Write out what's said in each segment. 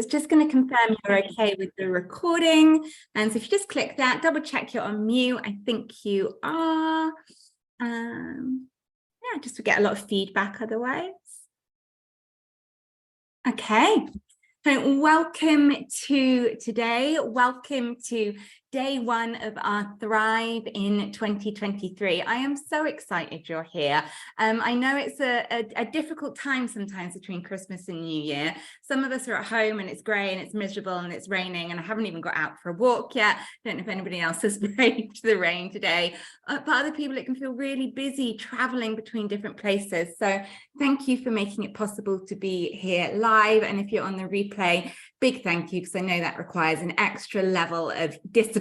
It's just going to confirm you're okay with the recording. And so if you just click that, double check you're on mute. I think you are. Yeah, just to get a lot of feedback otherwise. Okay. So welcome to today. Welcome to day one of our Thrive in 2023. I am so excited you're here. I know it's a difficult time sometimes between Christmas and New Year. Some of us are at home and it's grey and it's miserable and it's raining and I haven't even got out for a walk yet. Don't know if anybody else has braved the rain today. But other people, it can feel really busy traveling between different places. So thank you for making it possible to be here live. And if you're on the replay, big thank you, because I know that requires an extra level of discipline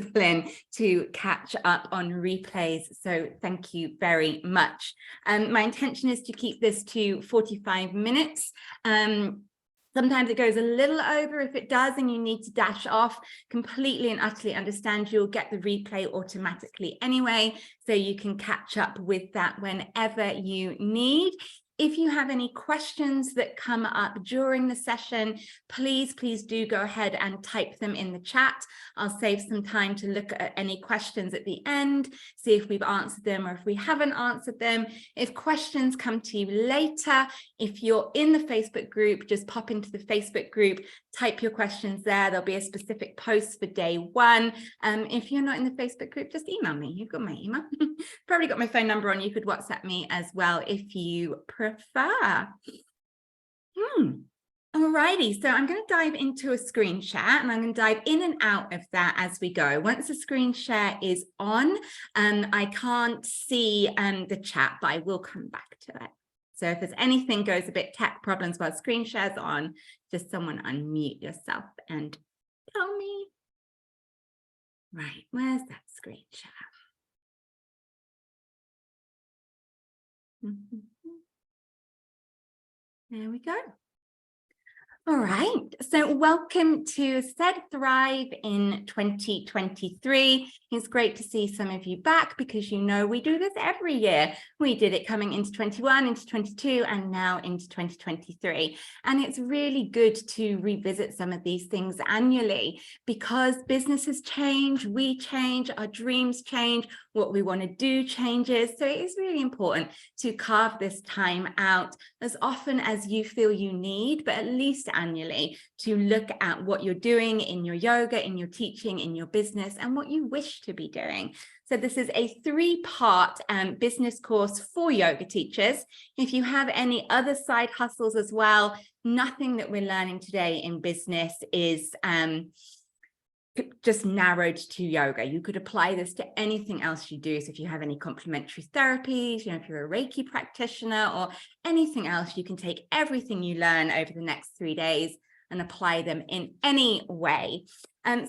to catch up on replays. So thank you very much. My intention is to keep this to 45 minutes. Sometimes it goes a little over. If it does and you need to dash off, completely and utterly understand. You'll get the replay automatically anyway, so you can catch up with that whenever you need. If you have any questions that come up during the session, please do go ahead and type them in the chat. I'll save some time to look at any questions at the end, see if we've answered them or if we haven't answered them. If questions come to you later, if you're in the Facebook group, just pop into the Facebook group, type your questions there. There'll be a specific post for day one. If you're not in the Facebook group, just email me. You've got my email. Probably got my phone number on. You could WhatsApp me as well if you prefer. Alrighty, so I'm going to dive into a screen share and I'm going to dive in and out of that as we go. Once the screen share is on, I can't see the chat, but I will come back to it. So if there's anything goes a bit tech problems while screen share's on, just someone unmute yourself and tell me. Right, where's that screen share? There we go. All right, so welcome to Thrive in 2023. It's great to see some of you back because you know we do this every year. We did it coming into 21, into 22, and now into 2023. And it's really good to revisit some of these things annually because businesses change, we change, our dreams change, what we want to do changes. So it is really important to carve this time out as often as you feel you need, but at least annually, to look at what you're doing in your yoga, in your teaching, in your business, and what you wish to be doing. So this is a three-part business course for yoga teachers. If you have any other side hustles as well, nothing that we're learning today in business is just narrowed to yoga. You could apply this to anything else you do. So if you have any complementary therapies, you know, if you're a Reiki practitioner or anything else, you can take everything you learn over the next 3 days and apply them in any way.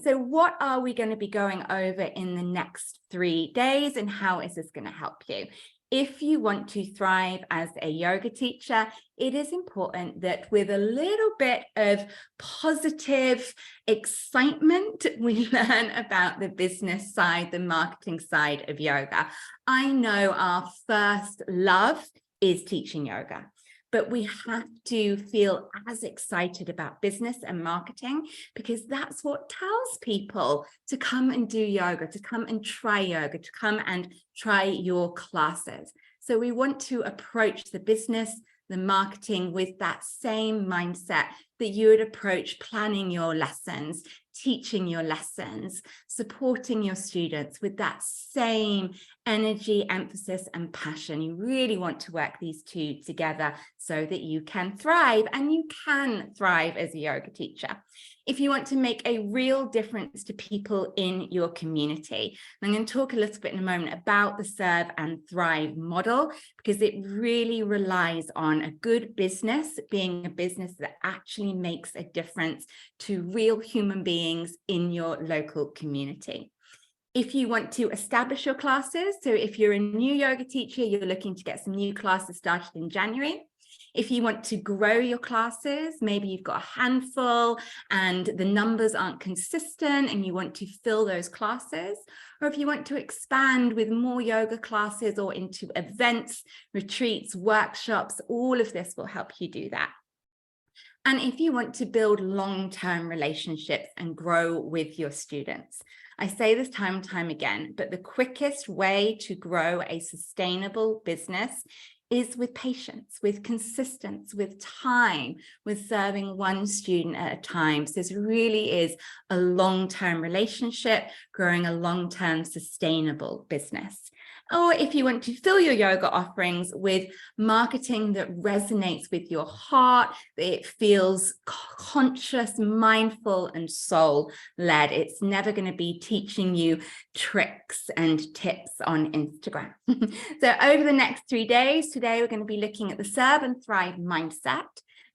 So what are we going to be going over in the next 3 days and how is this going to help you? If you want to thrive as a yoga teacher, it is important that with a little bit of positive excitement, we learn about the business side, the marketing side of yoga. I know our first love is teaching yoga, but we have to feel as excited about business and marketing because that's what tells people to come and do yoga, to come and try yoga, to come and try your classes. So we want to approach the business, the marketing with that same mindset that you would approach planning your lessons, teaching your lessons, supporting your students with that same energy, emphasis, and passion. You really want to work these two together so that you can thrive, and you can thrive as a yoga teacher. If you want to make a real difference to people in your community, I'm going to talk a little bit in a moment about the Serve and Thrive model, because it really relies on a good business being a business that actually makes a difference to real human beings in your local community. If you want to establish your classes, so if you're a new yoga teacher, you're looking to get some new classes started in January. If you want to grow your classes, maybe you've got a handful and the numbers aren't consistent and you want to fill those classes, or if you want to expand with more yoga classes or into events, retreats, workshops, all of this will help you do that. and if you want to build long-term relationships and grow with your students. I say this time and time again, but the quickest way to grow a sustainable business is with patience, with consistency, with time, with serving one student at a time. So this really is a long-term relationship, growing a long-term sustainable business. Or if you want to fill your yoga offerings with marketing that resonates with your heart, it feels conscious, mindful, and soul-led. It's never going to be teaching you tricks and tips on Instagram. So over the next 3 days, today we're going to be looking at the Serve and Thrive mindset.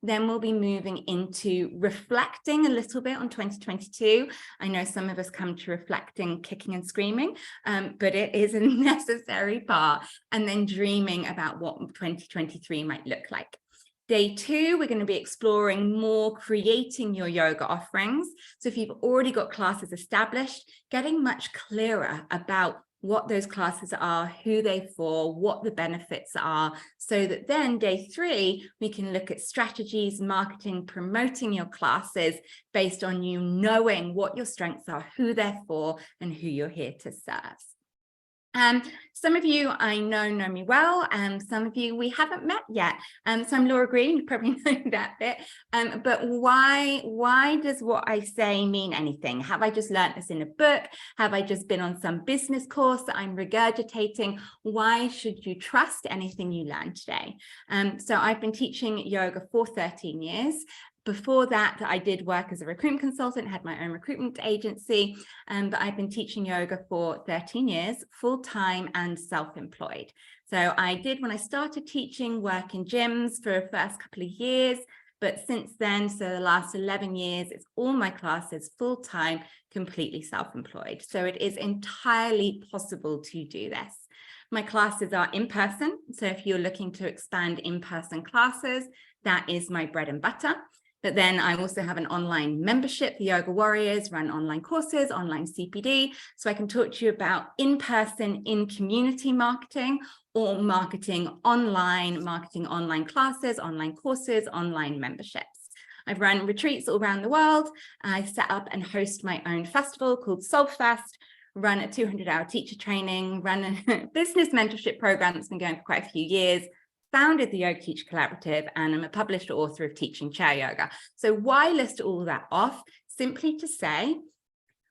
Then we'll be moving into reflecting a little bit on 2022. I know some of us come to reflecting, kicking and screaming, but it is a necessary part. And then dreaming about what 2023 might look like. Day 2, we're going to be exploring more creating your yoga offerings. So if you've already got classes established, getting much clearer about what those classes are, who they're for, what the benefits are, so that then day 3, we can look at strategies, marketing, promoting your classes based on you knowing what your strengths are, who they're for, and who you're here to serve. Some of you I know me well, and some of you we haven't met yet. So I'm Laura Green, you probably know that bit. But why does what I say mean anything? Have I just learnt this in a book? Have I just been on some business course that I'm regurgitating? Why should you trust anything you learn today? So I've been teaching yoga for 13 years. Before that, I did work as a recruitment consultant, had my own recruitment agency, but I've been teaching yoga for 13 years, full-time and self-employed. So I did, when I started teaching, work in gyms for the first couple of years, but since then, so the last 11 years, it's all my classes, full-time, completely self-employed. So it is entirely possible to do this. My classes are in person. So if you're looking to expand in-person classes, that is my bread and butter. But then I also have an online membership. The Yoga Warriors run online courses, online CPD. So I can talk to you about in-person, in-community marketing, or marketing online classes, online courses, online memberships. I've run retreats all around the world. I set up and host my own festival called Soulfest, run a 200-hour teacher training, run a business mentorship program that's been going for quite a few years, founded the Yoga Teacher Collaborative, and I'm a published author of Teaching Chair Yoga. So why list all that off? Simply to say,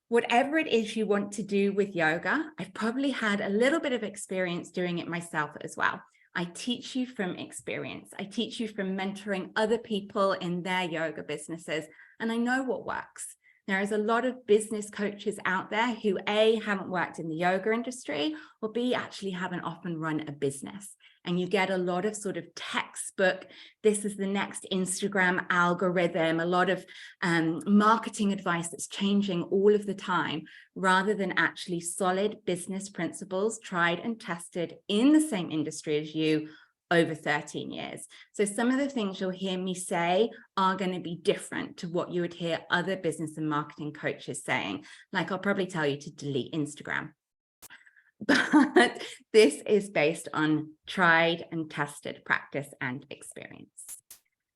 whatever it is you want to do with yoga, I've probably had a little bit of experience doing it myself as well. I teach you from experience. I teach you from mentoring other people in their yoga businesses, and I know what works. There is a lot of business coaches out there who A, haven't worked in the yoga industry, or B, actually haven't often run a business. And you get a lot of sort of textbook, this is the next Instagram algorithm, a lot of marketing advice that's changing all of the time, rather than actually solid business principles tried and tested in the same industry as you over 13 years. So some of the things you'll hear me say are going to be different to what you would hear other business and marketing coaches saying. Like I'll probably tell you to delete Instagram. But this is based on tried and tested practice and experience.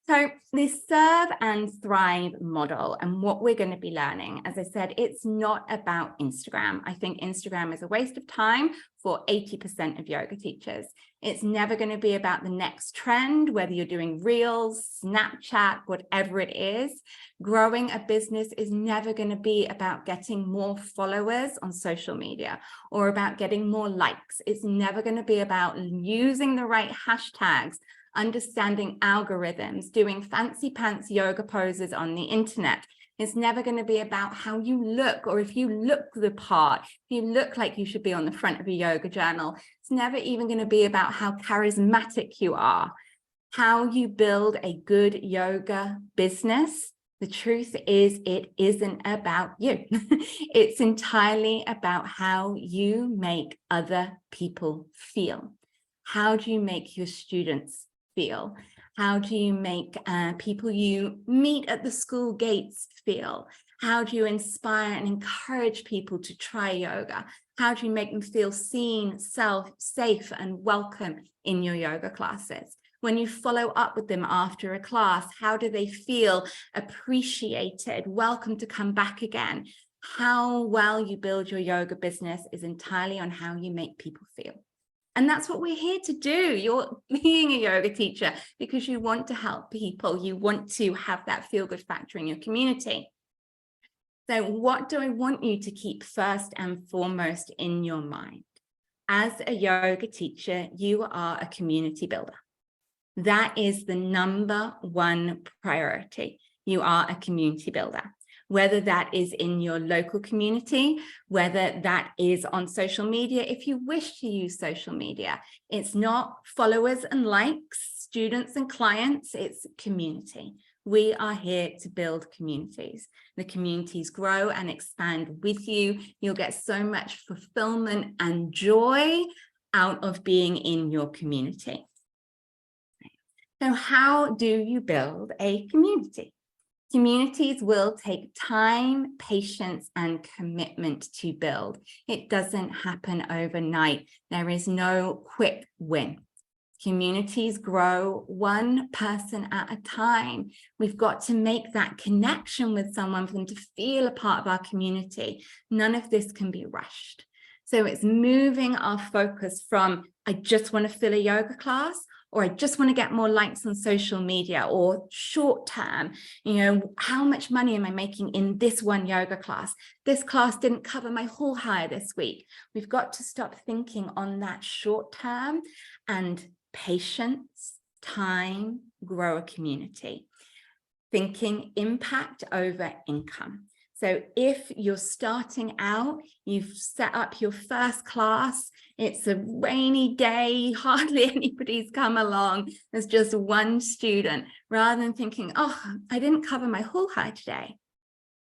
So this Serve and Thrive model and what we're going to be learning, as I said, it's not about Instagram. I think Instagram is a waste of time for 80% of yoga teachers. It's never going to be about the next trend, whether you're doing Reels, Snapchat, whatever it is. Growing a business is never going to be about getting more followers on social media or about getting more likes. It's never going to be about using the right hashtags, understanding algorithms, doing fancy pants yoga poses on the internet. It's never going to be about how you look, or if you look the part, if you look like you should be on the front of a yoga journal. It's never even going to be about how charismatic you are. How you build a good yoga business, the truth is it isn't about you. It's entirely about how you make other people feel. How do you make your students feel? How do you make people you meet at the school gates feel? How do you inspire and encourage people to try yoga? How do you make them feel seen, safe, and welcome in your yoga classes? When you follow up with them after a class, how do they feel? Appreciated, welcome to come back again. How well you build your yoga business is entirely on how you make people feel. And that's what we're here to do. You're being a yoga teacher because you want to help people. You want to have that feel-good factor in your community. So what do I want you to keep first and foremost in your mind? As a yoga teacher, you are a community builder. That is the number one priority. You are a community builder. Whether that is in your local community, whether that is on social media, if you wish to use social media, it's not followers and likes, students and clients, it's community. We are here to build communities. The communities grow and expand with you. You'll get so much fulfillment and joy out of being in your community. So how do you build a community? Communities will take time, patience, and commitment to build. It doesn't happen overnight. There is no quick win. Communities grow one person at a time. We've got to make that connection with someone for them to feel a part of our community. None of this can be rushed. So it's moving our focus from, I just want to fill a yoga class, or I just want to get more likes on social media, or short term, how much money am I making in this one yoga class? This class didn't cover my hall hire this week. We've got to stop thinking on that short term and patience, time, grow a community. Thinking impact over income. So if you're starting out, you've set up your first class, it's a rainy day, hardly anybody's come along, there's just one student, rather than thinking, oh, I didn't cover my hall hire today.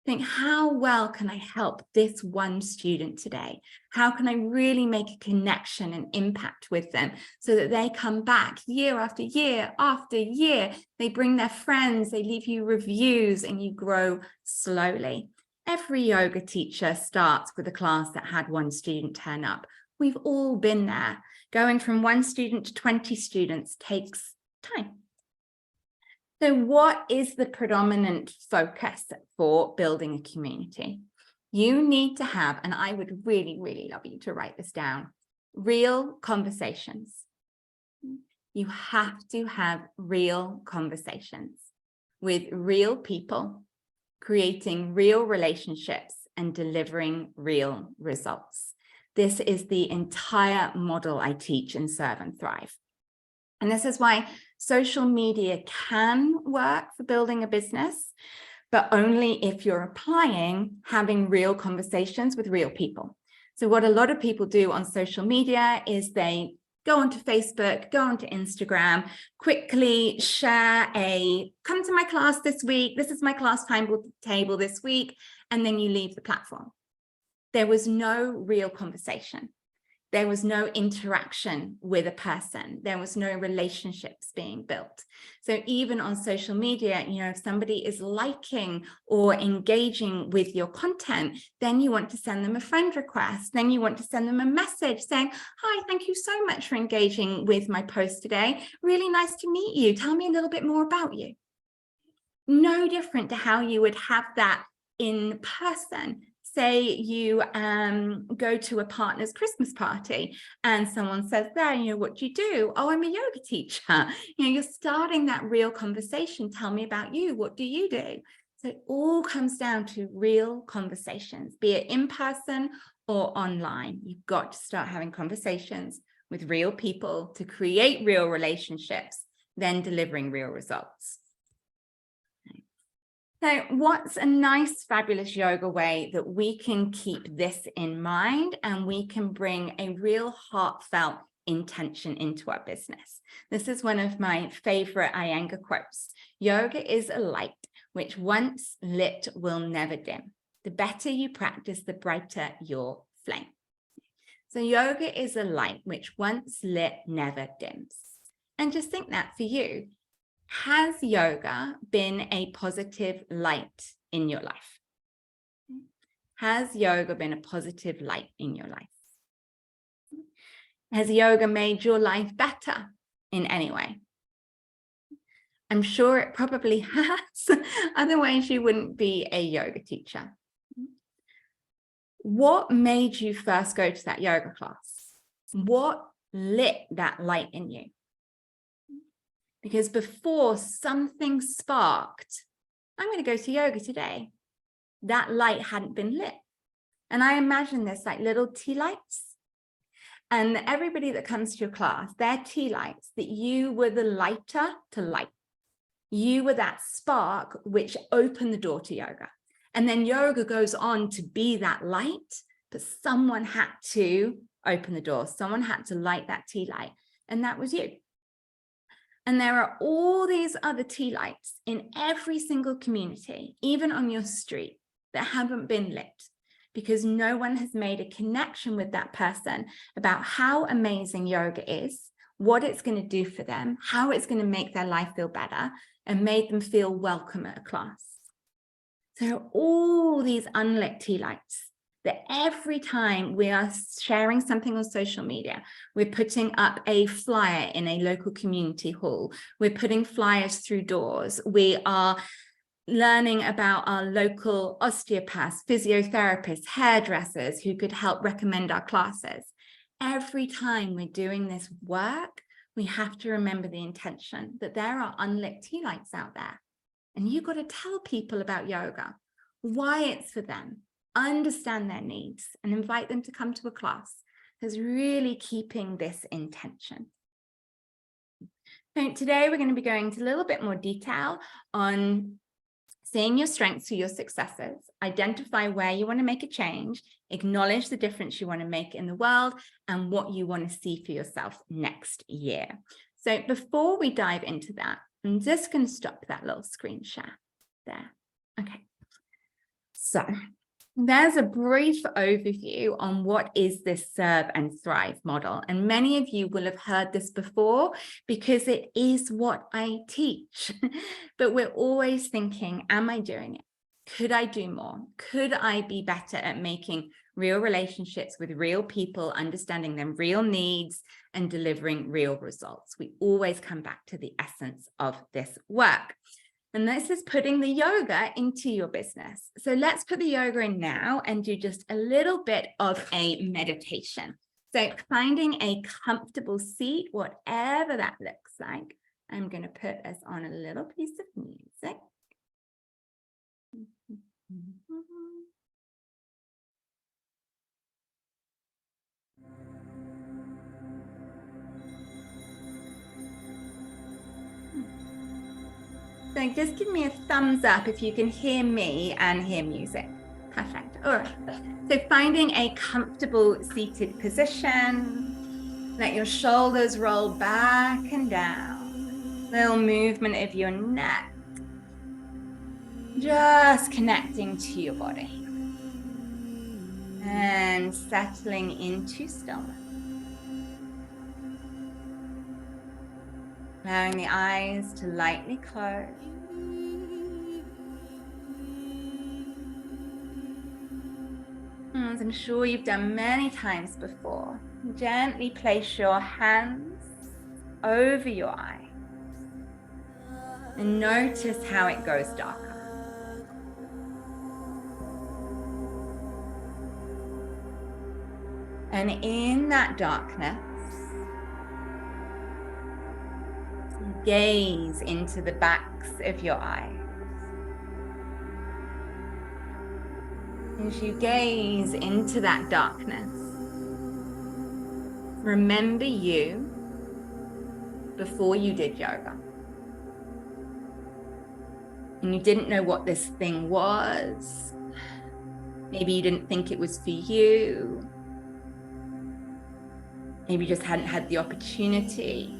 Think, how well can I help this one student today? How can I really make a connection and impact with them so that they come back year after year after year, they bring their friends, they leave you reviews, and you grow slowly. Every yoga teacher starts with a class that had one student turn up. We've all been there. Going from one student to 20 students takes time. So what is the predominant focus for building a community? You need to have, and I would really, really love you to write this down, real conversations. You have to have real conversations with real people, creating real relationships and delivering real results. This is the entire model I teach in Serve and Thrive. And this is why social media can work for building a business, but only if you're applying having real conversations with real people. So what a lot of people do on social media is they go onto Facebook, go onto Instagram, quickly share come to my class this week, this is my class timetable this week, and then you leave the platform. There was no real conversation. There was no interaction with a person. There was no relationships being built. So even on social media, if somebody is liking or engaging with your content, then you want to send them a friend request. Then you want to send them a message saying, hi, thank you so much for engaging with my post today. Really nice to meet you. Tell me a little bit more about you. No different to how you would have that in person. Say you go to a partner's Christmas party and someone says there, what do you do? Oh, I'm a yoga teacher. You're starting that real conversation. Tell me about you. What do you do? So it all comes down to real conversations, be it in person or online. You've got to start having conversations with real people to create real relationships, then delivering real results. So what's a nice, fabulous yoga way that we can keep this in mind and we can bring a real heartfelt intention into our business? This is one of my favorite Iyengar quotes. Yoga is a light which once lit will never dim. The better you practice, the brighter your flame. So yoga is a light which once lit never dims. And just think that for you. Has yoga been a positive light in your life? Has yoga been a positive light in your life? Has yoga made your life better in any way? I'm sure it probably has. Otherwise, you wouldn't be a yoga teacher. What made you first go to that yoga class? What lit that light in you? Because before something sparked, I'm going to go to yoga today, that light hadn't been lit. And I imagine this like little tea lights. And everybody that comes to your class, they're tea lights, that you were the lighter to light. You were that spark which opened the door to yoga. And then yoga goes on to be that light, but someone had to open the door. Someone had to light that tea light. And that was you. And there are all these other tea lights in every single community, even on your street, that haven't been lit because no one has made a connection with that person about how amazing yoga is, what it's going to do for them, how it's going to make their life feel better, and made them feel welcome at a class. So there are all these unlit tea lights that every time we are sharing something on social media, we're putting up a flyer in a local community hall, we're putting flyers through doors, we are learning about our local osteopaths, physiotherapists, hairdressers who could help recommend our classes. Every time we're doing this work, we have to remember the intention that there are unlit tea lights out there. And you've got to tell people about yoga, why it's for them, understand their needs, and invite them to come to a class. There's really keeping this intention. So today we're going to be going into a little bit more detail on seeing your strengths through your successes, identify where you want to make a change, acknowledge the difference you want to make in the world, and what you want to see for yourself next year. So before we dive into that, I'm just going to stop that little screen share there. Okay. So there's a brief overview on what is this Serve and Thrive model. And many of you will have heard this before because it is what I teach. But we're always thinking, am I doing it? Could I do more? Could I be better at making real relationships with real people, understanding them real needs, and delivering real results? We always come back to the essence of this work. And this is putting the yoga into your business. So let's put the yoga in now and do just a little bit of a meditation. So finding a comfortable seat, whatever that looks like. I'm going to put us on a little piece of music. So just give me a thumbs up if you can hear me and hear music. Perfect. All right. So finding a comfortable seated position. Let your shoulders roll back and down. Little movement of your neck. Just connecting to your body. And settling into stillness. Allowing the eyes to lightly close. As I'm sure you've done many times before, gently place your hands over your eye and notice how it goes darker. And in that darkness, gaze into the backs of your eyes. As you gaze into that darkness, remember you before you did yoga. And you didn't know what this thing was. Maybe you didn't think it was for you. Maybe you just hadn't had the opportunity.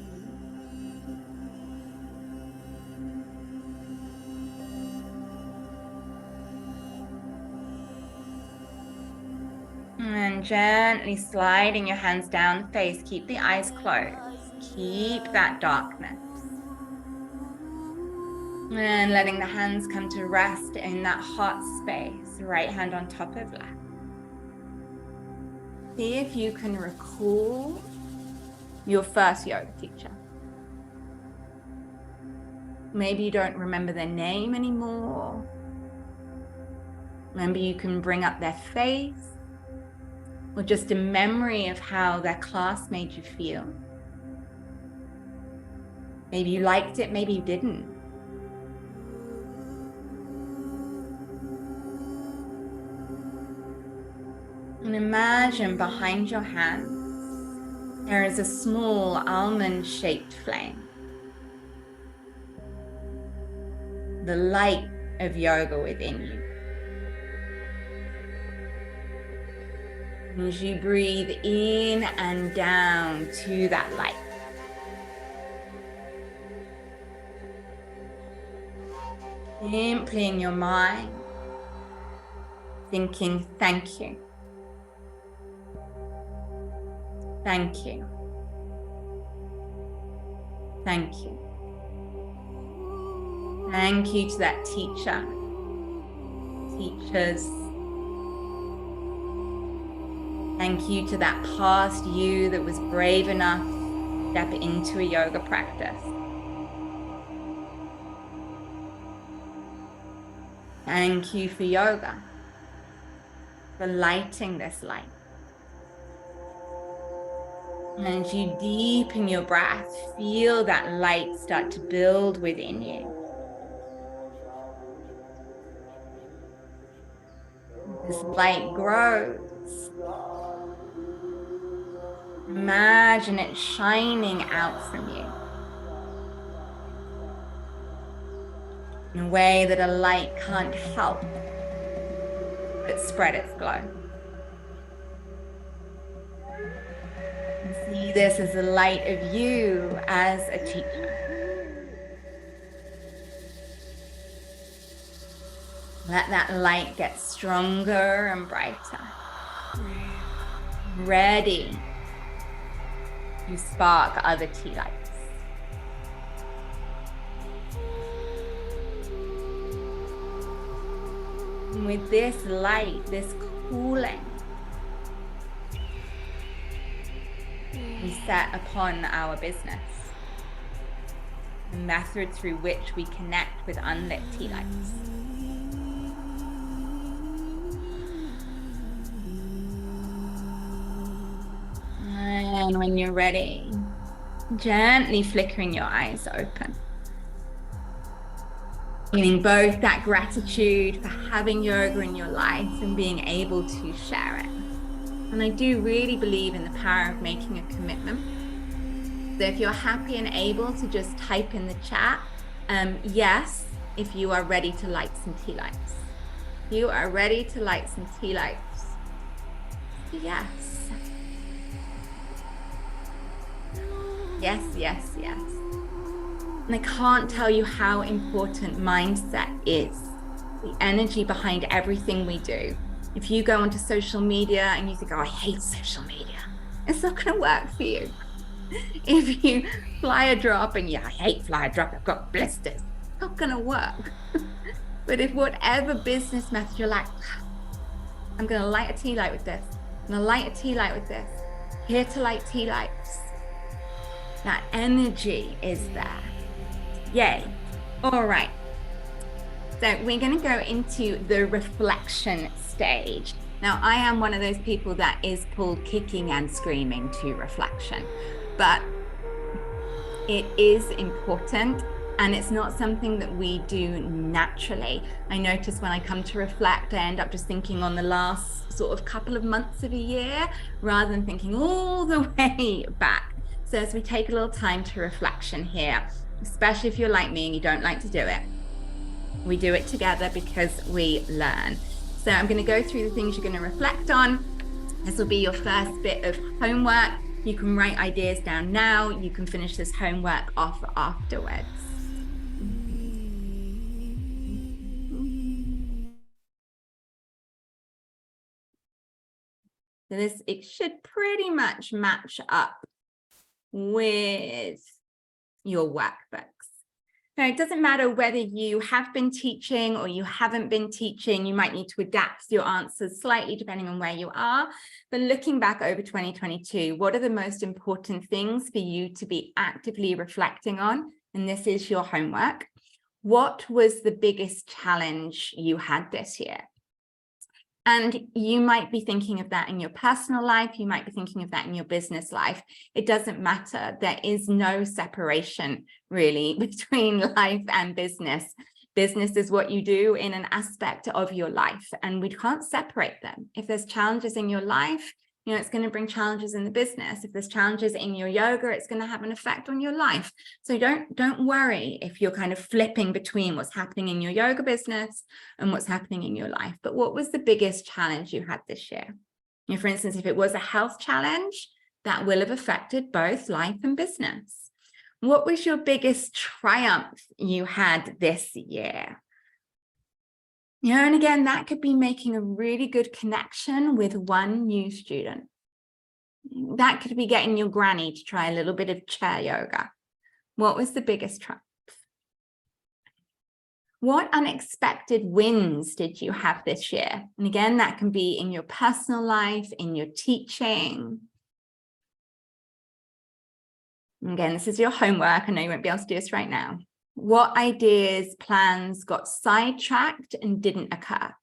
And gently sliding your hands down the face, keep the eyes closed, keep that darkness. And letting the hands come to rest in that hot space, right hand on top of left. See if you can recall your first yoga teacher. Maybe you don't remember their name anymore. Maybe you can bring up their face, or just a memory of how their class made you feel. Maybe you liked it, maybe you didn't. And imagine behind your hands, there is a small almond-shaped flame. The light of yoga within you. As you breathe in and down to that light. Simply in your mind, thinking, thank you. Thank you. Thank you. Thank you to that teacher, teachers. Thank you to that past you that was brave enough to step into a yoga practice. Thank you for yoga, for lighting this light. And as you deepen your breath, feel that light start to build within you. This light grows. Imagine it shining out from you in a way that a light can't help but spread its glow. And see this as the light of you as a teacher. Let that light get stronger and brighter. Ready to spark other tea lights. And with this light, this cooling, we set upon our business, the method through which we connect with unlit tea lights. And when you're ready, gently flickering your eyes open. Feeling both that gratitude for having yoga in your life and being able to share it. And I do really believe in the power of making a commitment. So if you're happy and able to just type in the chat, yes, if you are ready to light some tea lights. You are ready to light some tea lights. Yes. Yes, yes, yes. And I can't tell you how important mindset is, the energy behind everything we do. If you go onto social media and you think, oh, I hate social media, it's not going to work for you. If you fly a drop and I hate fly a drop, I've got blisters, it's not going to work. But if whatever business method you're like, I'm going to light a tea light with this, I'm going to light a tea light with this, here to light tea lights. That energy is there. Yay. All right. So we're going to go into the reflection stage. Now, I am one of those people that is pulled kicking and screaming to reflection, but it is important and it's not something that we do naturally. I notice when I come to reflect, I end up just thinking on the last sort of couple of months of a year rather than thinking all the way back. So as we take a little time to reflection here, especially if you're like me and you don't like to do it, we do it together because we learn. So I'm going to go through the things you're going to reflect on. This will be your first bit of homework. You can write ideas down now. You can finish this homework off afterwards. So it should pretty much match up with your workbooks. Now, it doesn't matter whether you have been teaching or you haven't been teaching, you might need to adapt your answers slightly depending on where you are. But looking back over 2022, what are the most important things for you to be actively reflecting on? And this is your homework. What was the biggest challenge you had this year? And you might be thinking of that in your personal life. You might be thinking of that in your business life. It doesn't matter. There is no separation really between life and business. Business is what you do in an aspect of your life, and we can't separate them. If there's challenges in your life, it's going to bring challenges in the business. If there's challenges in your yoga, it's going to have an effect on your life. So don't worry if you're kind of flipping between what's happening in your yoga business and what's happening in your life. But what was the biggest challenge you had this year? For instance, if it was a health challenge, that will have affected both life and business. What was your biggest triumph you had this year? And again, that could be making a really good connection with one new student. That could be getting your granny to try a little bit of chair yoga. What was the biggest triumph? What unexpected wins did you have this year? And again, that can be in your personal life, in your teaching. Again, this is your homework. I know you won't be able to do this right now. What ideas, plans got sidetracked and didn't occur?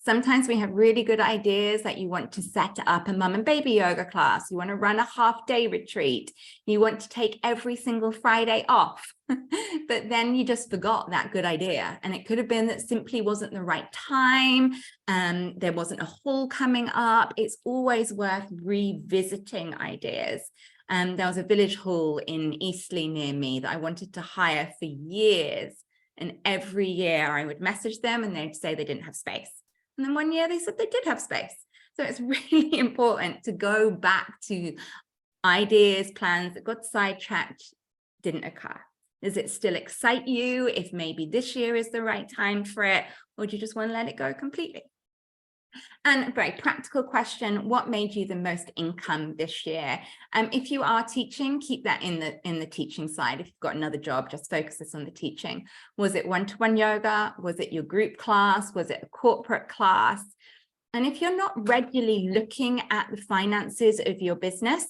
Sometimes we have really good ideas, like you want to set up a mum and baby yoga class. You want to run a half-day retreat. You want to take every single Friday off. But then you just forgot that good idea. And it could have been that simply wasn't the right time. There wasn't a hall coming up. It's always worth revisiting ideas. There was a village hall in Eastleigh near me that I wanted to hire for years. And every year I would message them and they'd say they didn't have space. And then one year they said they did have space. So it's really important to go back to ideas, plans that got sidetracked, didn't occur. Does it still excite you if maybe this year is the right time for it? Or do you just want to let it go completely? And a very practical question, what made you the most income this year? If you are teaching, keep that in the teaching side. If you've got another job, just focus this on the teaching. Was it one-to-one yoga? Was it your group class? Was it a corporate class? And if you're not regularly looking at the finances of your business,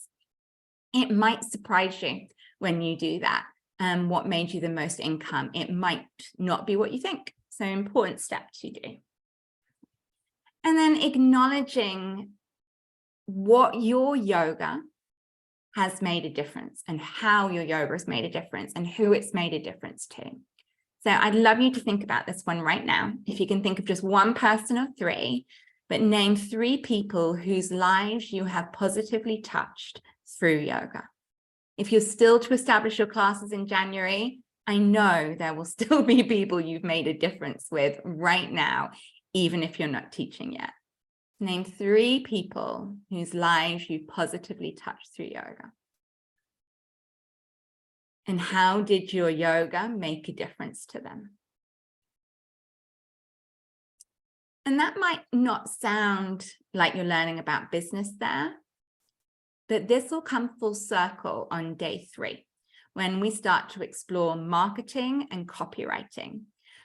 it might surprise you when you do that. What made you the most income? It might not be what you think. So important step to do. And then acknowledging what your yoga has made a difference and how your yoga has made a difference and who it's made a difference to. So I'd love you to think about this one right now. If you can think of just one person or three, but name 3 people whose lives you have positively touched through yoga. If you're still to establish your classes in January, I know there will still be people you've made a difference with right now, even if you're not teaching yet. Name 3 people whose lives you positively touched through yoga. And how did your yoga make a difference to them? And that might not sound like you're learning about business there, but this will come full circle on day 3, when we start to explore marketing and copywriting.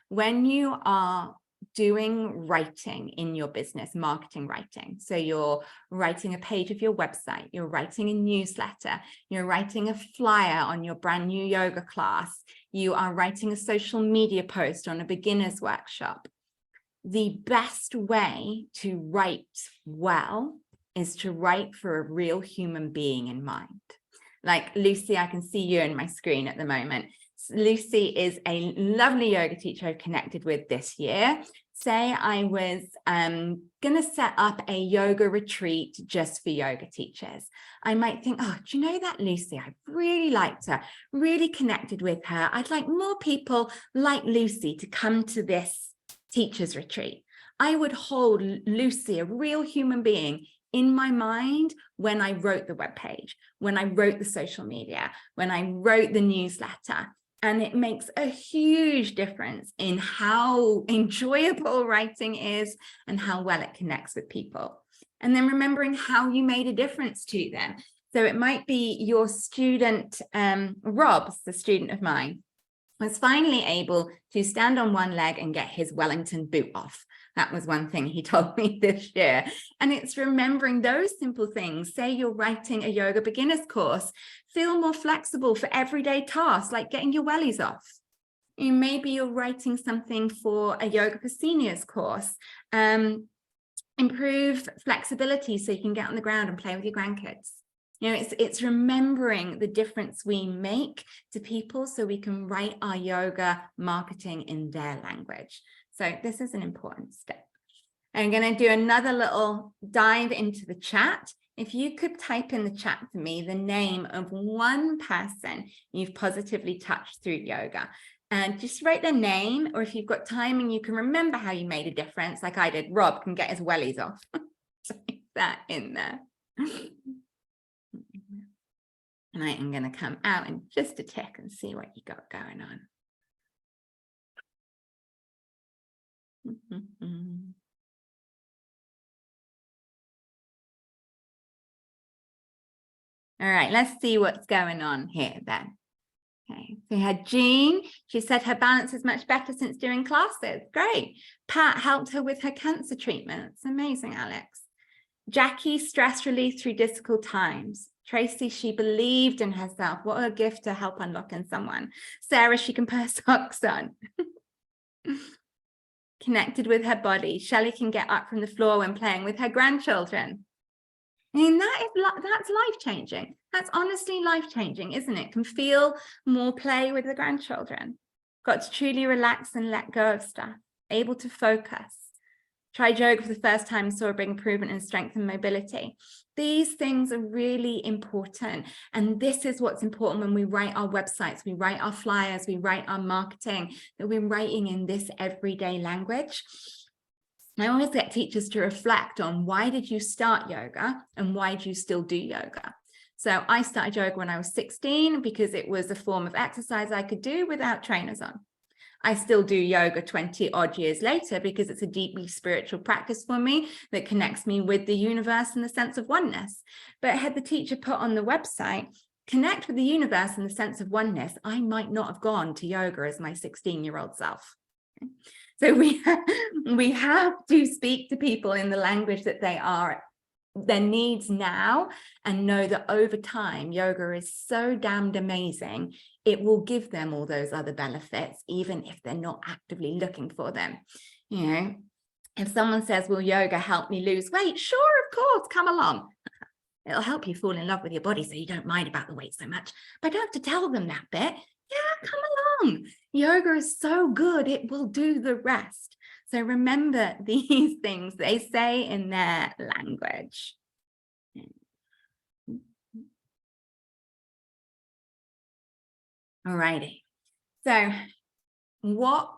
When you are doing writing in your business, marketing writing. So you're writing a page of your website, you're writing a newsletter, you're writing a flyer on your brand new yoga class, you are writing a social media post on a beginner's workshop. The best way to write well is to write for a real human being in mind. Like Lucy, I can see you in my screen at the moment. Lucy is a lovely yoga teacher I've connected with this year. Say I was going to set up a yoga retreat just for yoga teachers. I might think, oh, do you know that Lucy? I really liked her, really connected with her. I'd like more people like Lucy to come to this teachers retreat. I would hold Lucy, a real human being, in my mind when I wrote the webpage, when I wrote the social media, when I wrote the newsletter. And it makes a huge difference in how enjoyable writing is and how well it connects with people. And then remembering how you made a difference to them. So it might be your student, Rob, the student of mine, was finally able to stand on one leg and get his Wellington boot off. That was one thing he told me this year. And it's remembering those simple things. Say you're writing a yoga beginners course, feel more flexible for everyday tasks like getting your wellies off. Maybe you're writing something for a yoga for seniors course. Improve flexibility so you can get on the ground and play with your grandkids. It's remembering the difference we make to people so we can write our yoga marketing in their language. So this is an important step. I'm going to do another little dive into the chat. If you could type in the chat for me the name of one person you've positively touched through yoga, and just write their name, or if you've got time and you can remember how you made a difference, like I did, Rob can get his wellies off. Type that in there. And I am going to come out in just a tick and see what you got going on. All right, let's see what's going on here then. Okay, so we had Jean. She said her balance is much better since doing classes. Great. Pat helped her with her cancer treatment. It's amazing, Alex. Jackie, stress relief through difficult times. Tracy, she believed in herself. What a gift to help unlock in someone. Sarah, she can put her socks on. Connected with her body. Shelley can get up from the floor when playing with her grandchildren. I mean, that's life-changing. That's honestly life-changing, isn't it? Can feel more play with the grandchildren. Got to truly relax and let go of stuff. Able to focus. Tried yoga for the first time, saw a big improvement in strength and mobility. These things are really important. And this is what's important when we write our websites, we write our flyers, we write our marketing, that we're writing in this everyday language. I always get teachers to reflect on, why did you start yoga and why do you still do yoga? So I started yoga when I was 16 because it was a form of exercise I could do without trainers on. I still do yoga 20 odd years later because it's a deeply spiritual practice for me that connects me with the universe and the sense of oneness. But had the teacher put on the website, connect with the universe and the sense of oneness, I might not have gone to yoga as my 16-year-old self. So we have to speak to people in the language that they are, their needs now, and know that over time, yoga is so damned amazing. It will give them all those other benefits, even if they're not actively looking for them. You know, if someone says, will yoga help me lose weight? Sure, of course, come along. It'll help you fall in love with your body so you don't mind about the weight so much. But I don't have to tell them that bit. Yeah, come along. Yoga is so good, it will do the rest. So remember these things they say in their language. Alrighty. So what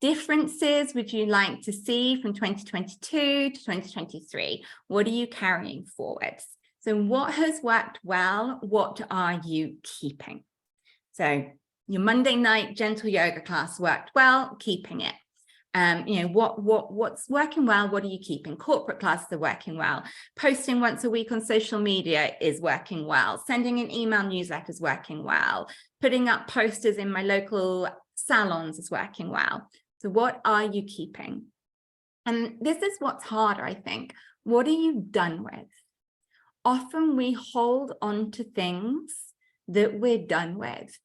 differences would you like to see from 2022 to 2023? What are you carrying forward? So what has worked well? What are you keeping? So your Monday night gentle yoga class worked well, keeping it. You know, what's working well, what are you keeping? Corporate classes are working well. Posting once a week on social media is working well. Sending an email newsletter is working well. Putting up posters in my local salons is working well. So what are you keeping? And this is what's harder, I think. What are you done with? Often we hold on to things that we're done with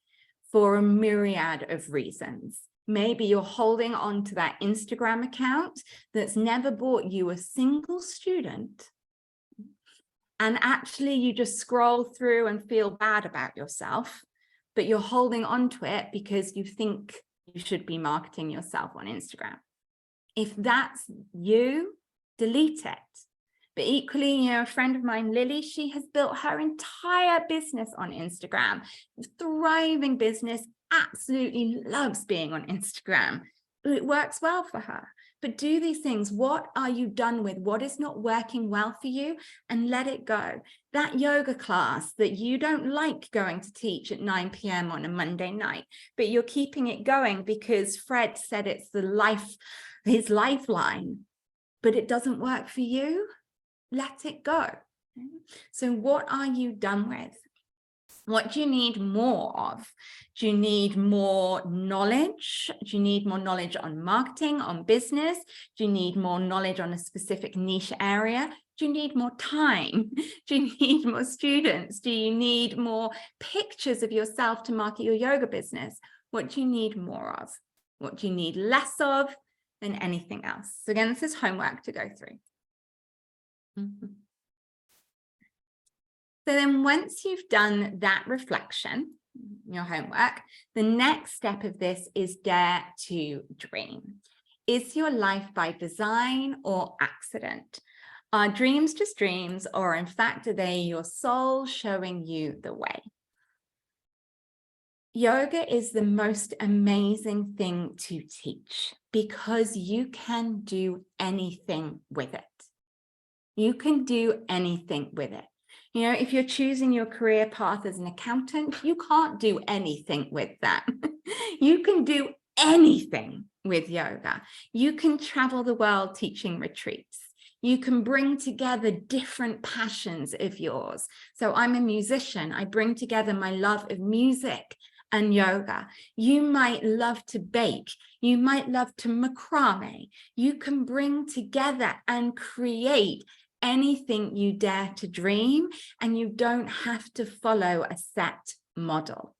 for a myriad of reasons. Maybe you're holding on to that Instagram account that's never bought you a single student. And actually you just scroll through and feel bad about yourself, but you're holding on to it because you think you should be marketing yourself on Instagram. If that's you, delete it. But equally, you know, a friend of mine, Lily, she has built her entire business on Instagram. Thriving business, absolutely loves being on Instagram. It works well for her. But do these things. What are you done with? What is not working well for you? And let it go. That yoga class that you don't like going to teach at 9 p.m. on a Monday night, but you're keeping it going because Fred said it's his lifeline, but it doesn't work for you. Let it go. So what are you done with? What do you need more of? Do you need more knowledge? Do you need more knowledge on marketing, on business? Do you need more knowledge on a specific niche area? Do you need more time? Do you need more students? Do you need more pictures of yourself to market your yoga business? What do you need more of? What do you need less of than anything else? So again, this is homework to go through. So then once you've done that reflection, your homework, the next step of this is dare to dream. Is your life by design or accident? Are dreams just dreams, or in fact, are they your soul showing you the way? Yoga is the most amazing thing to teach because you can do anything with it. You can do anything with it. You know, if you're choosing your career path as an accountant, you can't do anything with that. You can do anything with yoga. You can travel the world teaching retreats. You can bring together different passions of yours. So I'm a musician. I bring together my love of music and yoga. You might love to bake. You might love to macrame. You can bring together and create anything you dare to dream, and you don't have to follow a set model.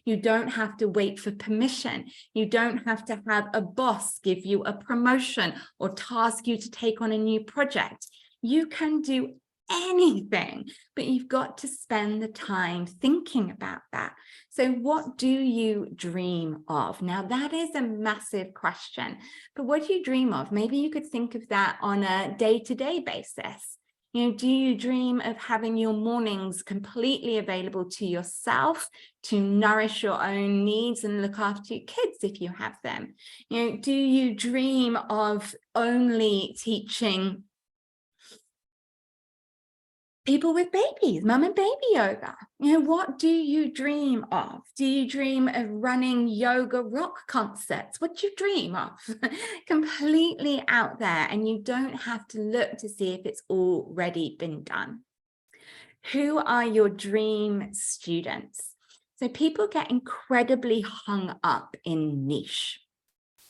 You don't have to wait for permission. You don't have to have a boss give you a promotion or task you to take on a new project. You can do anything, but you've got to spend the time thinking about that. So what do you dream of? Now, that is a massive question, but what do you dream of? Maybe you could think of that on a day-to-day basis. You know, do you dream of having your mornings completely available to yourself to nourish your own needs and look after your kids if you have them? You know, do you dream of only teaching people with babies, mum and baby yoga? You know, what do you dream of? Do you dream of running yoga rock concerts? What do you dream of? Completely out there, and you don't have to look to see if it's already been done. Who are your dream students? So people get incredibly hung up in niche.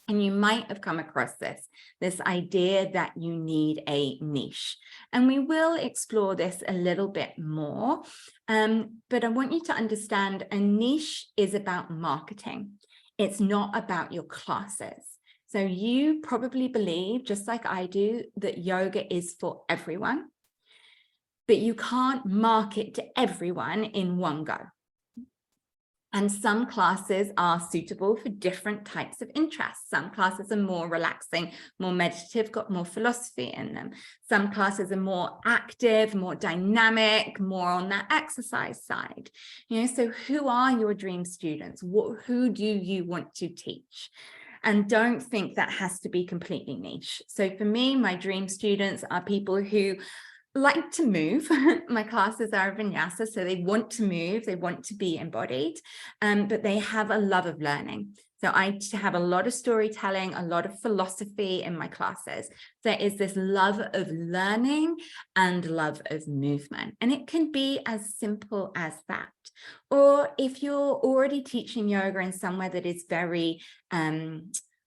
And you might have come across this idea that you need a niche. And we will explore this a little bit more. But I want you to understand a niche is about marketing. It's not about your classes. So you probably believe, just like I do, that yoga is for everyone, but you can't market to everyone in one go. And some classes are suitable for different types of interests. Some classes are more relaxing, more meditative, got more philosophy in them. Some classes are more active, more dynamic, more on that exercise side. You know, so who are your dream students? Who do you want to teach? And don't think that has to be completely niche. So for me, my dream students are people who like to move. My classes are vinyasa, so they want to move, they want to be embodied, but they have a love of learning. So I have a lot of storytelling, a lot of philosophy in my classes. There is this love of learning and love of movement, and it can be as simple as that. Or if you're already teaching yoga in somewhere that is very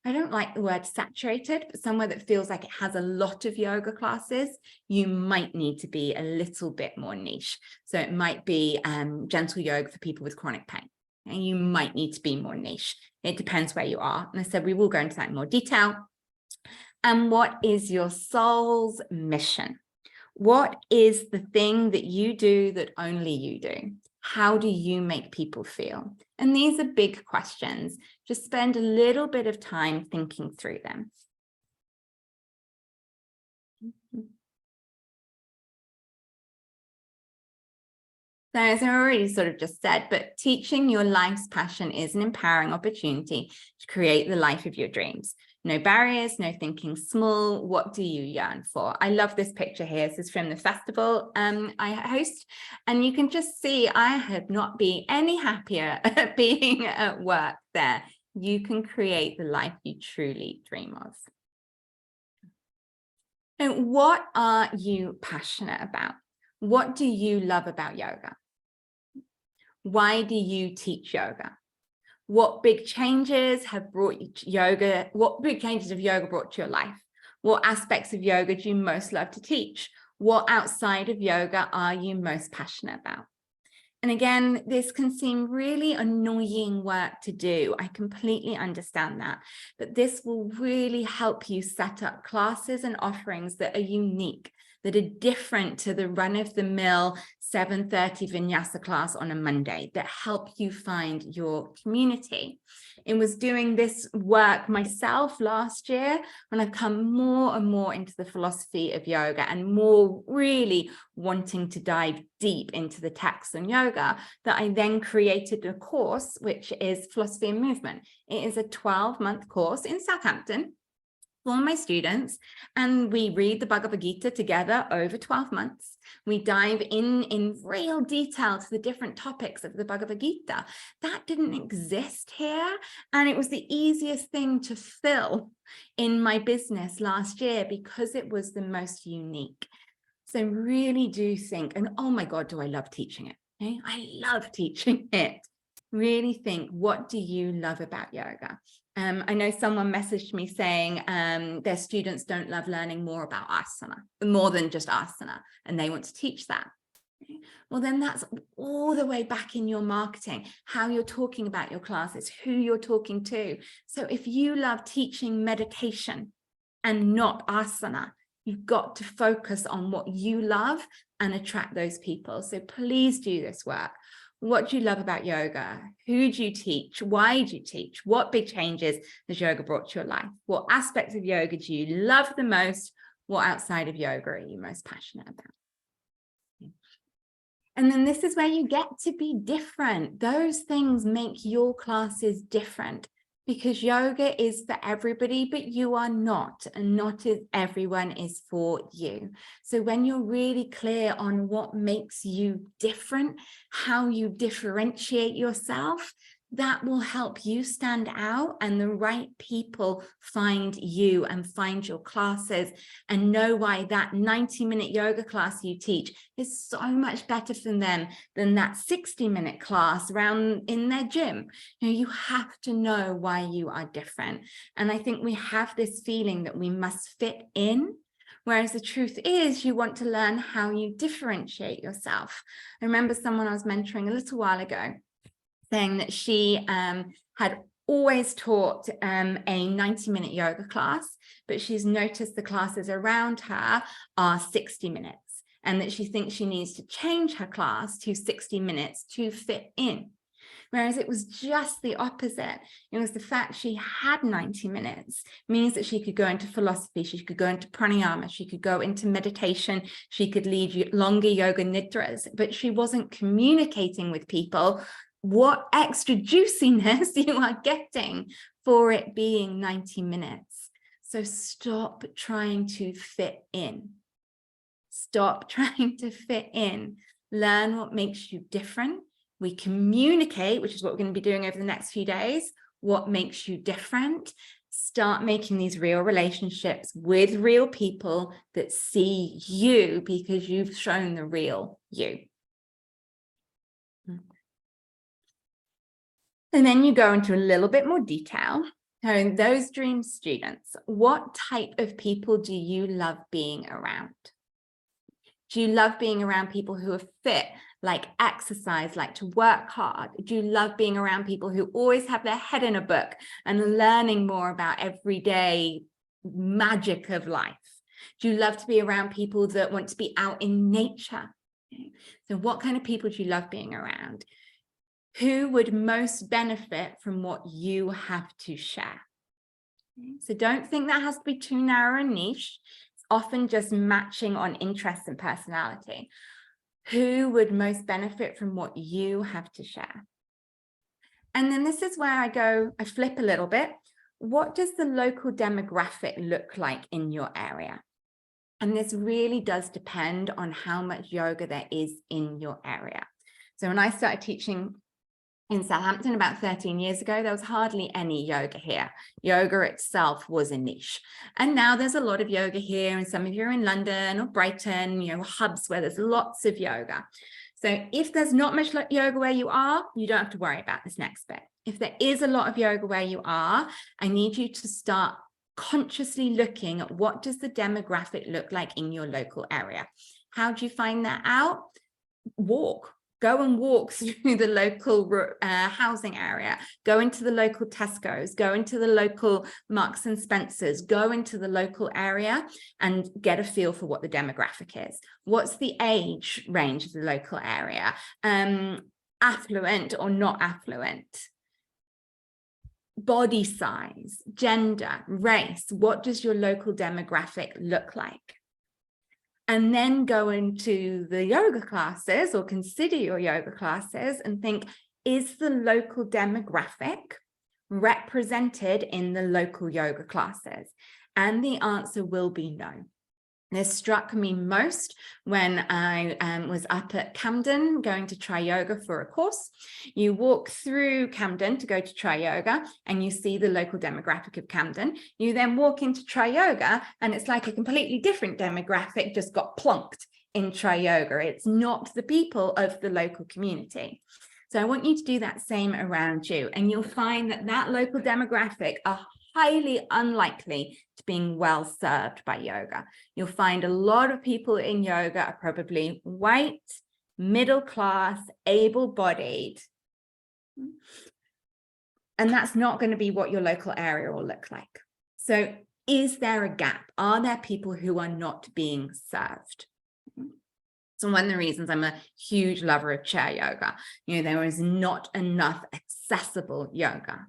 I don't like the word saturated, but somewhere that feels like it has a lot of yoga classes, you might need to be a little bit more niche. So it might be gentle yoga for people with chronic pain, and you might need to be more niche. It depends where you are. And I said, we will go into that in more detail. And what is your soul's mission? What is the thing that you do that only you do? How do you make people feel? And these are big questions. Just spend a little bit of time thinking through them. So as I already sort of just said, but teaching your life's passion is an empowering opportunity to create the life of your dreams. No barriers, no thinking small. What do you yearn for? I love this picture here. This is from the festival I host. And you can just see I have not been any happier being at work there. You can create the life you truly dream of. And what are you passionate about? What do you love about yoga? Why do you teach yoga? What big changes have brought yoga? What big changes have yoga brought to your life? What aspects of yoga do you most love to teach? What outside of yoga are you most passionate about? And again, this can seem really annoying work to do. I completely understand that, but this will really help you set up classes and offerings that are unique, that are different to the run-of-the-mill 7:30 Vinyasa class on a Monday, that help you find your community. It was doing this work myself last year when I've come more and more into the philosophy of yoga and more really wanting to dive deep into the texts and yoga, that I then created a course, which is Philosophy and Movement. It is a 12-month course in Southampton for my students, and we read the Bhagavad Gita together over 12 months. We dive in real detail to the different topics of the Bhagavad Gita. That didn't exist here, and it was the easiest thing to fill in my business last year because it was the most unique. So really do think, and oh my God, do I love teaching it. Okay? I love teaching it. Really think, what do you love about yoga? I know someone messaged me saying their students don't love learning more about asana, more than just asana, and they want to teach that. Well, then that's all the way back in your marketing, how you're talking about your classes, who you're talking to. So if you love teaching meditation and not asana, you've got to focus on what you love and attract those people. So please do this work. What do you love about yoga? Who do you teach? Why do you teach? What big changes has yoga brought to your life? What aspects of yoga do you love the most? What outside of yoga are you most passionate about? And then this is where you get to be different. Those things make your classes different, because yoga is for everybody, but you are not, and not everyone is for you. So when you're really clear on what makes you different, how you differentiate yourself, that will help you stand out, and the right people find you and find your classes and know why that 90-minute yoga class you teach is so much better for them than that 60-minute class around in their gym. You have to know why you are different. And I think we have this feeling that we must fit in, whereas the truth is you want to learn how you differentiate yourself. I remember someone I was mentoring a little while ago saying that she had always taught a 90-minute yoga class, but she's noticed the classes around her are 60 minutes, and that she thinks she needs to change her class to 60 minutes to fit in. Whereas it was just the opposite. It was the fact she had 90 minutes means that she could go into philosophy, she could go into pranayama, she could go into meditation, she could lead longer yoga nidras, but she wasn't communicating with people what extra juiciness you are getting for it being 90 minutes. So stop trying to fit in. Stop trying to fit in. Learn what makes you different. We communicate, which is what we're going to be doing over the next few days, what makes you different. Start making these real relationships with real people that see you because you've shown the real you. And then you go into a little bit more detail. So those dream students, what type of people do you love being around? Do you love being around people who are fit, like exercise, like to work hard? Do you love being around people who always have their head in a book and learning more about everyday magic of life? Do you love to be around people that want to be out in nature? So what kind of people do you love being around? Who would most benefit from what you have to share? So don't think that has to be too narrow and niche. It's often just matching on interests and personality. Who would most benefit from what you have to share? And then this is where I flip a little bit. What does the local demographic look like in your area? And this really does depend on how much yoga there is in your area. So when I started teaching in Southampton about 13 years ago, there was hardly any yoga here. Yoga itself was a niche. And now there's a lot of yoga here, and some of you are in London or Brighton, hubs where there's lots of yoga. So if there's not much yoga where you are, you don't have to worry about this next bit. If there is a lot of yoga where you are, I need you to start consciously looking at what does the demographic look like in your local area. How do you find that out? Walk. Go and walk through the local housing area, go into the local Tesco's, go into the local Marks and Spencer's, go into the local area and get a feel for what the demographic is. What's the age range of the local area? Affluent or not affluent? Body size, gender, race. What does your local demographic look like? And then go into the yoga classes or consider your yoga classes and think, is the local demographic represented in the local yoga classes? And the answer will be no. This struck me most when I was up at Camden going to try yoga for a course. You walk through Camden to go to try yoga and you see the local demographic of Camden. You then walk into try yoga and it's like a completely different demographic just got plunked in try yoga. It's not the people of the local community. So I want you to do that same around you, and you'll find that that local demographic are highly unlikely to being well served by yoga. You'll find a lot of people in yoga are probably white, middle class, able-bodied. And that's not going to be what your local area will look like. So is there a gap? Are there people who are not being served? So one of the reasons I'm a huge lover of chair yoga, there is not enough accessible yoga.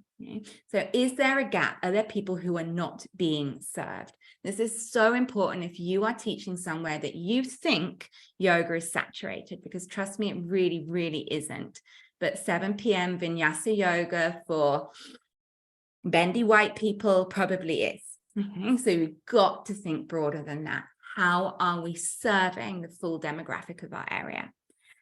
So is there a gap? Are there people who are not being served? This is so important if you are teaching somewhere that you think yoga is saturated, because trust me, it really, really isn't. But 7 p.m. vinyasa yoga for bendy white people probably is. Okay, so we've got to think broader than that. How are we serving the full demographic of our area?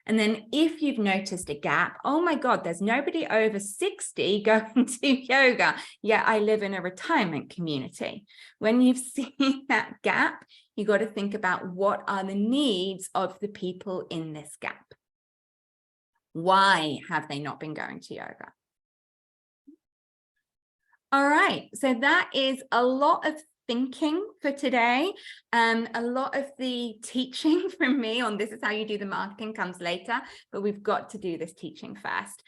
And then if you've noticed a gap, oh my God, there's nobody over 60 going to yoga, yet I live in a retirement community. When you've seen that gap, you got to think about what are the needs of the people in this gap. Why have they not been going to yoga? All right, so that is a lot of thinking for today. A lot of the teaching from me on this is how you do the marketing comes later, but we've got to do this teaching first.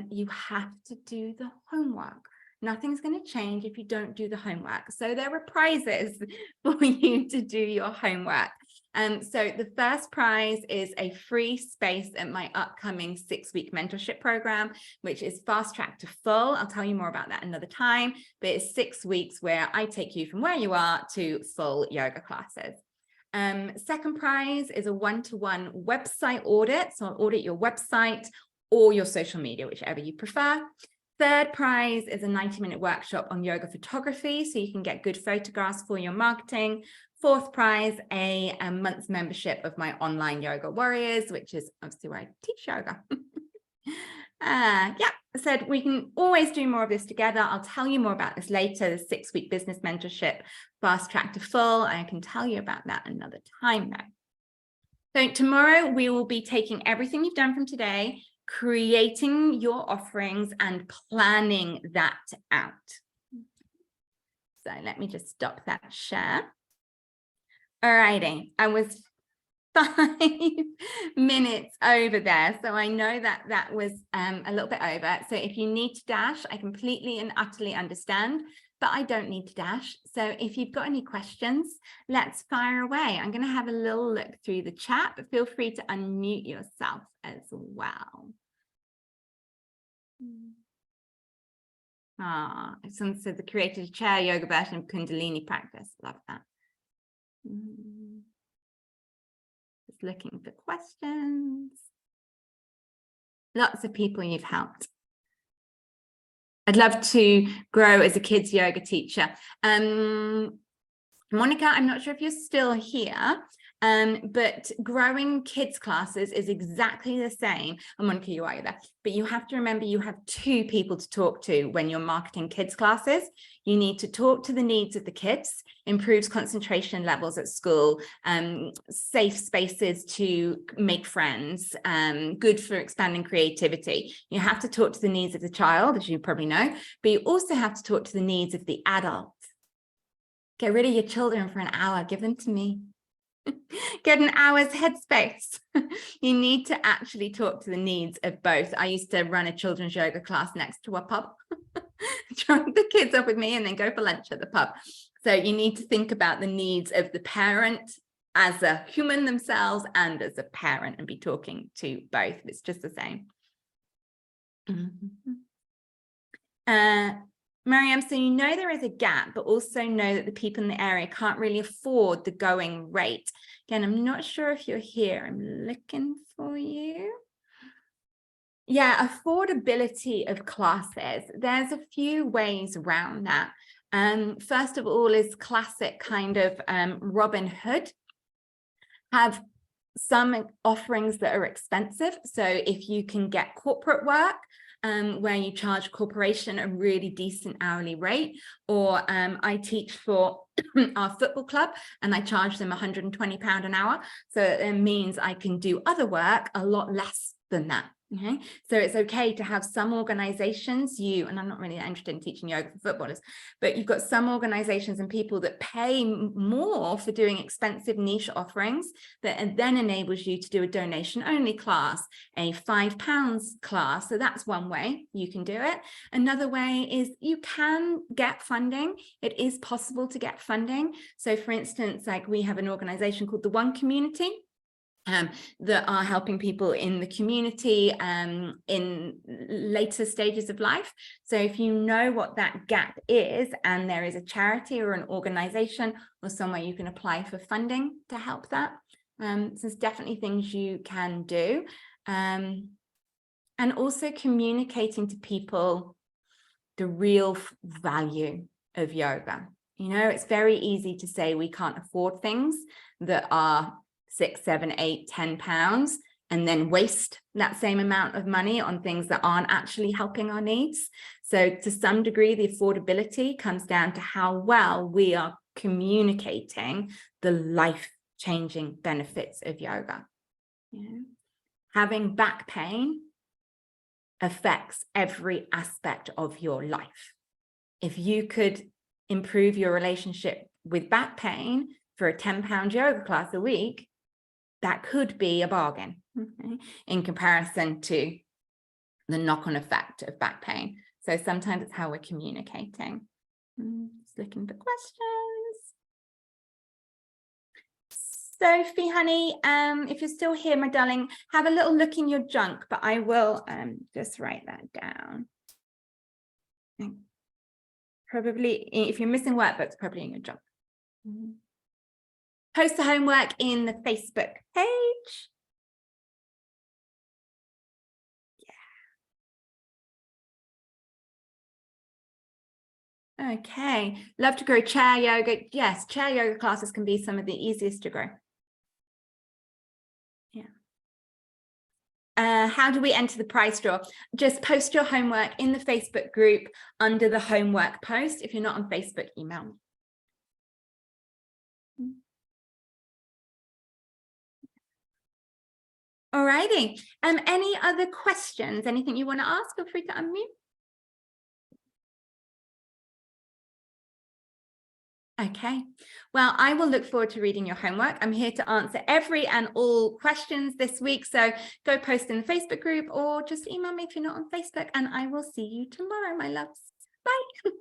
You have to do the homework. Nothing's going to change if you don't do the homework. So there are prizes for you to do your homework. So the first prize is a free space at my upcoming 6-week mentorship program, which is fast track to full. I'll tell you more about that another time, but it's 6 weeks where I take you from where you are to full yoga classes. Second prize is a one-to-one website audit. So I'll audit your website or your social media, whichever you prefer. Third prize is a 90-minute workshop on yoga photography, so you can get good photographs for your marketing. Fourth prize, a month's membership of my online Yoga Warriors, which is obviously where I teach yoga. Yeah, I said we can always do more of this together. I'll tell you more about this later, the 6-week business mentorship, fast track to full. I can tell you about that another time though. So tomorrow we will be taking everything you've done from today, creating your offerings and planning that out. So let me just stop that share. All righty, I was 5 minutes over there, so I know that that was a little bit over. So if you need to dash, I completely and utterly understand, but I don't need to dash. So if you've got any questions, let's fire away. I'm going to have a little look through the chat, but feel free to unmute yourself as well. Someone said the created a chair yoga version of Kundalini practice. Love that. Just looking for questions. Lots of people you've helped. I'd love to grow as a kids yoga teacher. Monica, I'm not sure if you're still here, but growing kids classes is exactly the same. And Monica, you are there, but you have to remember you have 2 people to talk to when you're marketing kids classes. You need to talk to the needs of the kids, improves concentration levels at school, safe spaces to make friends, good for expanding creativity. You have to talk to the needs of the child, as you probably know, but you also have to talk to the needs of the adult. Get rid of your children for an hour, give them to me. Get an hour's headspace. You need to actually talk to the needs of both. I used to run a children's yoga class next to a pub. Drop the kids up with me and then go for lunch at the pub. So you need to think about the needs of the parent as a human themselves and as a parent, and be talking to both. It's just the same. Mariam, so you know there is a gap, but also know that the people in the area can't really afford the going rate. Again, I'm not sure if you're here. I'm looking for you. Yeah, affordability of classes. There's a few ways around that. First of all is classic kind of Robin Hood. Have some offerings that are expensive. So if you can get corporate work, where you charge corporation a really decent hourly rate, or I teach for our football club and I charge them £120 an hour. So it means I can do other work a lot less than that. Okay, so it's okay to have some organizations, and I'm not really interested in teaching yoga for footballers, but you've got some organizations and people that pay more for doing expensive niche offerings that then enables you to do a donation only class, a £5 class. So that's one way you can do it. Another way is you can get funding. It is possible to get funding. So for instance, like we have an organization called the One Community, that are helping people in the community in later stages of life. So if you know what that gap is, and there is a charity or an organization or somewhere you can apply for funding to help that, so there's definitely things you can do. And also communicating to people the real value of yoga. You know, it's very easy to say we can't afford things that are £6, £7, £8, £10, and then waste that same amount of money on things that aren't actually helping our needs. So to some degree, the affordability comes down to how well we are communicating the life-changing benefits of yoga. Yeah. Having back pain affects every aspect of your life. If you could improve your relationship with back pain for a £10 yoga class a week, that could be a bargain, okay, in comparison to the knock-on effect of back pain. So sometimes it's how we're communicating. Just looking for questions. Sophie, honey, if you're still here, my darling, have a little look in your junk, but I will just write that down. Probably, if you're missing workbooks, probably in your junk. Post the homework in the Facebook page. Yeah. Okay. Love to grow chair yoga. Yes, chair yoga classes can be some of the easiest to grow. Yeah. How do we enter the prize draw? Just post your homework in the Facebook group under the homework post. If you're not on Facebook, email me. Alrighty. Any other questions? Anything you want to ask? Feel free to unmute. Okay. Well, I will look forward to reading your homework. I'm here to answer every and all questions this week. So go post in the Facebook group or just email me if you're not on Facebook, and I will see you tomorrow, my loves. Bye.